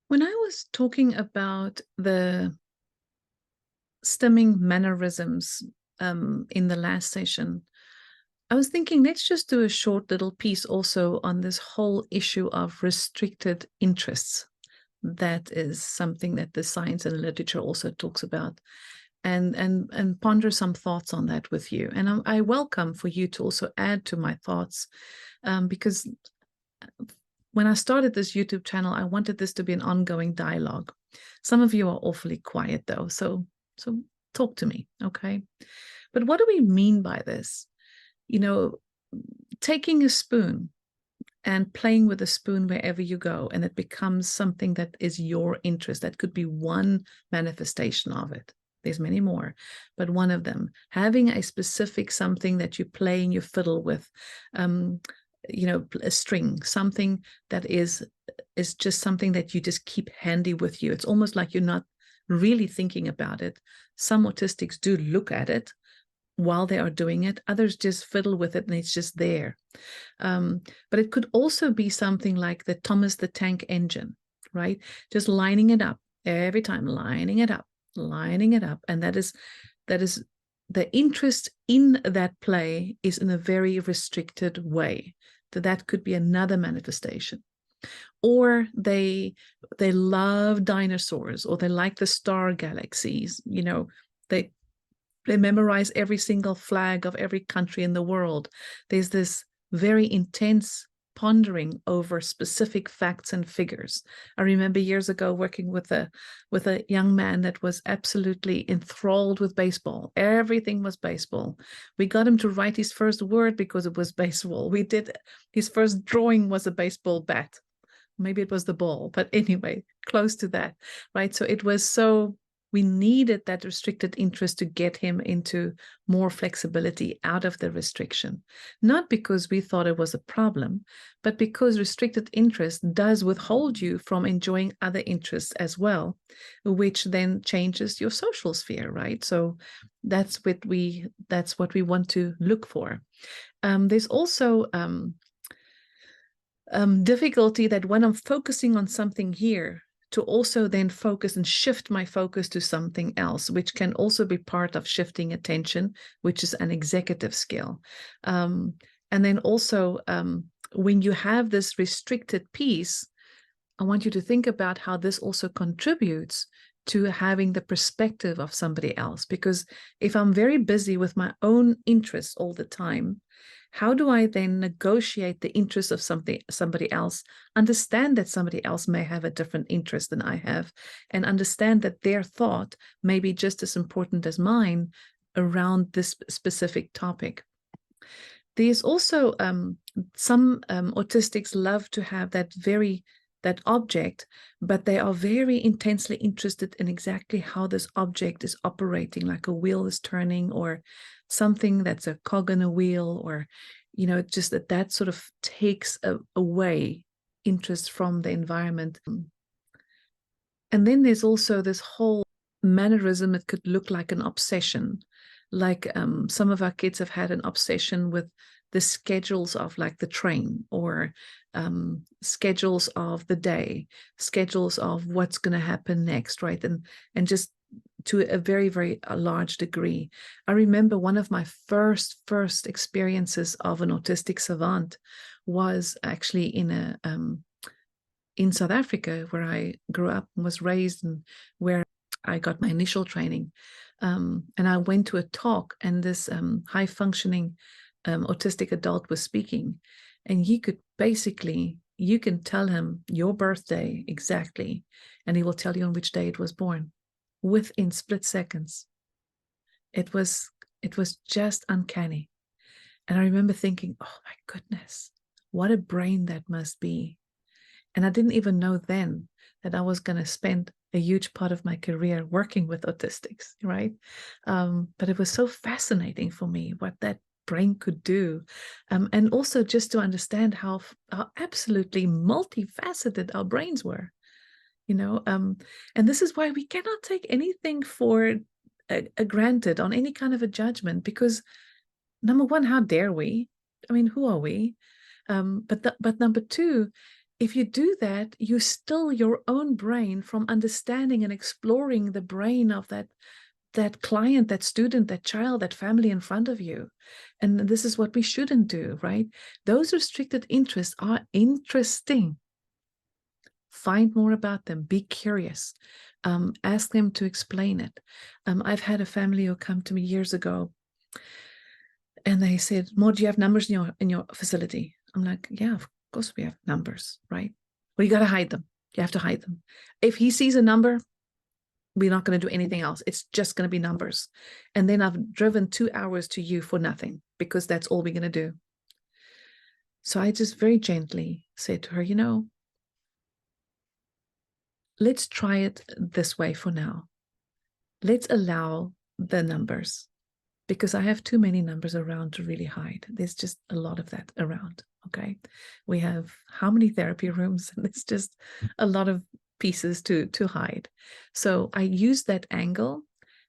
When I was talking about the stimming mannerisms in the last session, I was thinking let's just do a short little piece also on this whole issue of restricted interests. That is something that the science and literature also talks about, and ponder some thoughts on that with you. And I welcome for you to also add to my thoughts, because when I started this YouTube channel, I wanted this to be an ongoing dialogue. Some of you are awfully quiet though, so talk to me, okay? But what do we mean by this? You know, taking a spoon and playing with a spoon wherever you go, and it becomes something that is your interest. That could be one manifestation of it. There's many more, but one of them, having a specific something that you play and you fiddle with, a string, something that is just something that you just keep handy with you. It's almost like you're not really thinking about it. Some autistics do look at it while they are doing it. Others just fiddle with it and it's just there. But it could also be something like the Thomas the Tank Engine, right? Just lining it up every time, lining it up. And that is the interest in that play is in a very restricted way. That could be another manifestation. Or they love dinosaurs, or they like the star galaxies. They memorize every single flag of every country in the world. There's this very intense pondering over specific facts and figures. I remember years ago working with a young man that was absolutely enthralled with baseball. Everything was baseball. We got him to write his first word because it was baseball. We did his first drawing was a baseball bat. Maybe it was the ball, but anyway, close to that, right? So it was so we needed that restricted interest to get him into more flexibility out of the restriction. Not because we thought it was a problem, but because restricted interest does withhold you from enjoying other interests as well, which then changes your social sphere, right? So that's what we want to look for. There's also difficulty that when I'm focusing on something here, to also then focus and shift my focus to something else, which can also be part of shifting attention, which is an executive skill. And then also, when you have this restricted piece, I want you to think about how this also contributes to having the perspective of somebody else. Because if I'm very busy with my own interests all the time, how do I then negotiate the interests of somebody else, understand that somebody else may have a different interest than I have, and understand that their thought may be just as important as mine around this specific topic? There's also some autistics love to have that object, but they are very intensely interested in exactly how this object is operating, like a wheel is turning or something that's a cog in a wheel, or, just that sort of takes away interest from the environment. And then there's also this whole mannerism. It could look like an obsession. Like some of our kids have had an obsession with the schedules of like the train, or schedules of the day, schedules of what's going to happen next, right? And just to a very, very large degree. I remember one of my first experiences of an autistic savant was actually in South Africa, where I grew up and was raised, and where I got my initial training. And I went to a talk, and this high functioning autistic adult was speaking, and he could basically, you can tell him your birthday exactly, and he will tell you on which day it was born within split seconds. It was just uncanny. And I remember thinking, oh my goodness, what a brain that must be. And I didn't even know then that I was going to spend a huge part of my career working with autistics, right? But it was so fascinating for me what that brain could do. And also just to understand how absolutely multifaceted our brains were, and this is why we cannot take anything for granted on any kind of a judgment, because number one, how dare we? I mean, who are we? But number two, if you do that, you still your own brain from understanding and exploring the brain of that client, that student, that child, that family in front of you. And this is what we shouldn't do, right? Those restricted interests are interesting. Find more about them. Be curious. Ask them to explain it. I've had a family who come to me years ago, and they said, "Maude, do you have numbers in your facility?" I'm like, "Yeah, of course we have numbers, right? Well, you got to hide them. You have to hide them. If he sees a number, we're not going to do anything else. It's just going to be numbers. And then I've driven 2 hours to you for nothing because that's all we're going to do." So I just very gently said to her, let's try it this way for now. Let's allow the numbers, because I have too many numbers around to really hide. There's just a lot of that around. Okay. We have how many therapy rooms? And it's just a lot of pieces to hide. So I used that angle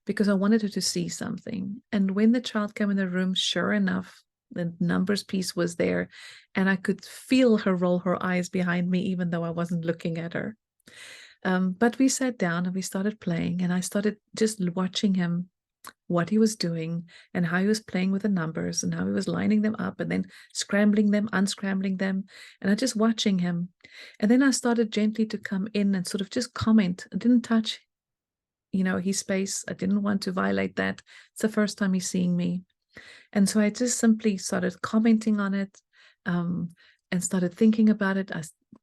because I wanted her to see something. And when the child came in the room, sure enough, the numbers piece was there. And I could feel her roll her eyes behind me, even though I wasn't looking at her. But we sat down and we started playing, and I started just watching him, what he was doing and how he was playing with the numbers and how he was lining them up and then scrambling them, unscrambling them. And I just watching him. And then I started gently to come in and sort of just comment. I didn't touch, his space. I didn't want to violate that. It's the first time he's seeing me. And so I just simply started commenting on it, and started thinking about it. I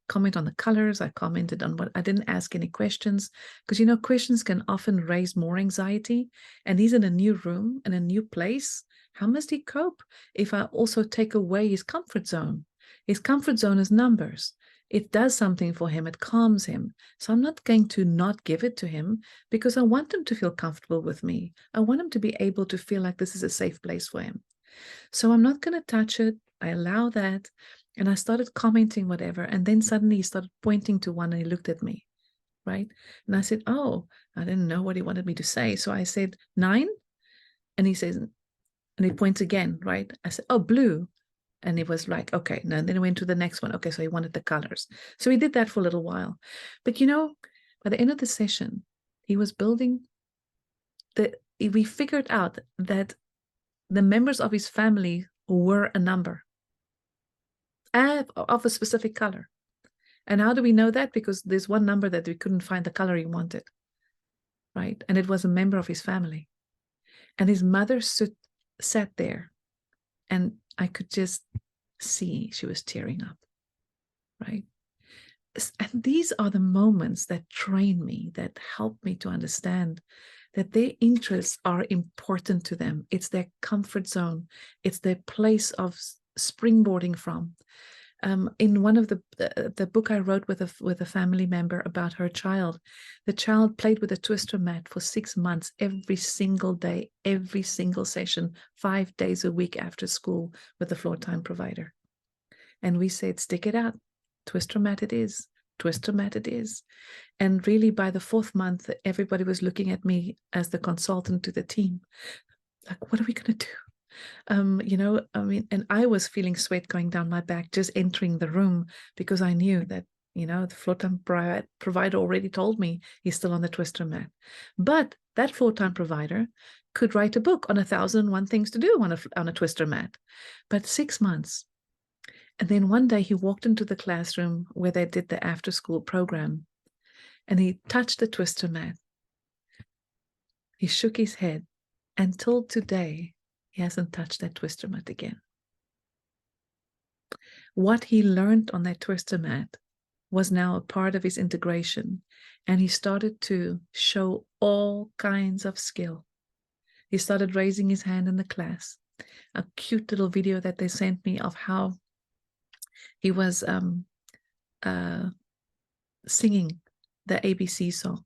comment on the colors. I commented on what I didn't ask any questions, because questions can often raise more anxiety. And he's in a new room, in a new place. How must he cope if I also take away his comfort zone? His comfort zone is numbers. It does something for him. It calms him. So I'm not going to not give it to him, because I want him to feel comfortable with me. I want him to be able to feel like this is a safe place for him. So I'm not going to touch it. I allow that. And I started commenting whatever. And then suddenly he started pointing to one and he looked at me, right? And I said, "Oh, I didn't know what he wanted me to say." So I said, 9. And he says, and he points again, right? I said, "Oh, blue." And he was like, "Okay." No, and then he went to the next one. Okay, so he wanted the colors. So he did that for a little while. But by the end of the session, he was building we figured out that the members of his family were a number of a specific color. And how do we know that? Because there's one number that we couldn't find the color he wanted, right? And it was a member of his family. And his mother sat there, and I could just see she was tearing up, right? And these are the moments that train me, that help me to understand that their interests are important to them. It's their comfort zone. It's their place of springboarding from. In one of the book I wrote with a family member about her child, the child played with a twister mat for 6 months, every single day, every single session, 5 days a week after school with the floor time provider. And we said, "Stick it out. Twister mat it is. Twister mat it is." And really, by the 4th month, everybody was looking at me as the consultant to the team. Like, what are we going to do? And I was feeling sweat going down my back just entering the room, because I knew that, the floor time provider already told me he's still on the twister mat. But that floor time provider could write a book on 1,001 things to do on a twister mat. But 6 months. And then one day he walked into the classroom where they did the after school program, and he touched the twister mat. He shook his head. Until today, he hasn't touched that twister mat again. What he learned on that twister mat was now a part of his integration, and he started to show all kinds of skill. He started raising his hand in the class. A cute little video that they sent me of how he was singing the ABC song,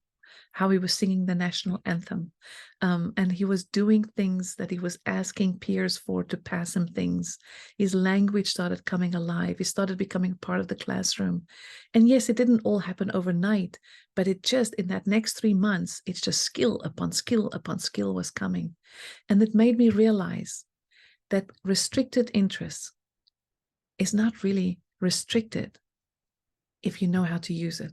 how he was singing the national anthem. And he was doing things that he was asking peers for to pass him things. His language started coming alive. He started becoming part of the classroom. And yes, it didn't all happen overnight, but it just, in that next 3 months, it's just skill upon skill upon skill was coming. And it made me realize that restricted interest is not really restricted. if you know how to use it.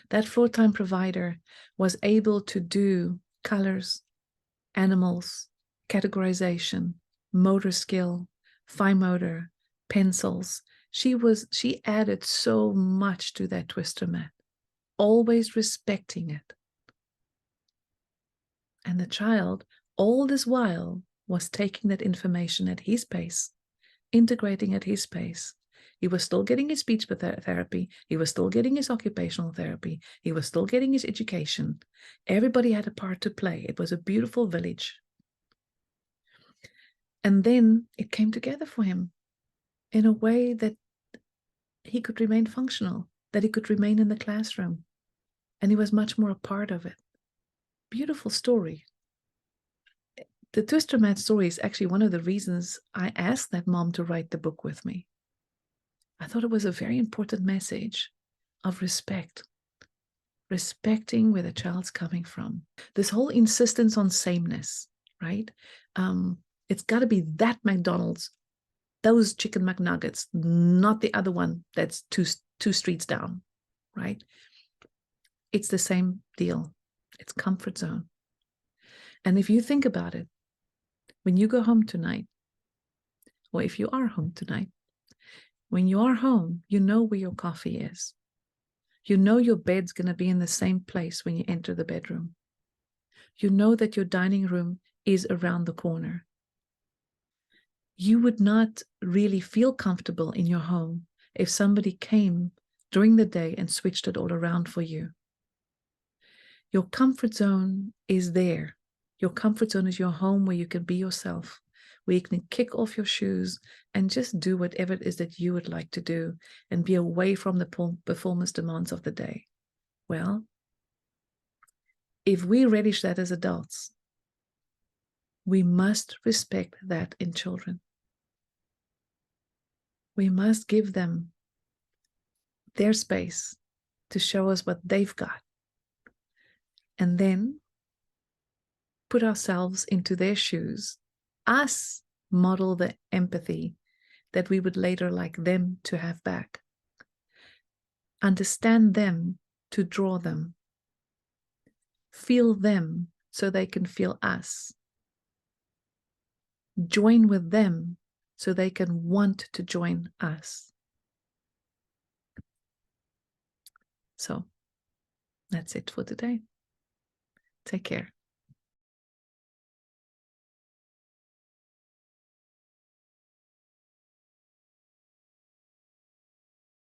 That floor-time provider was able to do colors, animals, categorization, motor skill, fine motor, pencils. She added so much to that twister mat, always respecting it. And the child, all this while, was taking that information at his pace, integrating at his pace. He was still getting his speech therapy. He was still getting his occupational therapy. He was still getting his education. Everybody had a part to play. It was a beautiful village. And then it came together for him in a way that he could remain functional, that he could remain in the classroom. And he was much more a part of it. Beautiful story. The Twister Mat story is actually one of the reasons I asked that mom to write the book with me. I thought it was a very important message of respect, respecting where the child's coming from. This whole insistence on sameness, right? It's got to be that McDonald's, those chicken McNuggets, not the other one that's two streets down, right? It's the same deal. It's comfort zone. And if you think about it, when you go home tonight, or if you are home tonight, when you are home, you know where your coffee is. You know your bed's going to be in the same place when you enter the bedroom. You know that your dining room is around the corner. You would not really feel comfortable in your home if somebody came during the day and switched it all around for you. Your comfort zone is there. Your comfort zone is your home where you can be yourself, where you can kick off your shoes and just do whatever it is that you would like to do and be away from the performance demands of the day. Well, if we relish that as adults, we must respect that in children. We must give them their space to show us what they've got. And then put ourselves into their shoes, us model the empathy that we would later like them to have back. Understand them to draw them. Feel them so they can feel us. Join with them so they can want to join us. So that's it for today. Take care.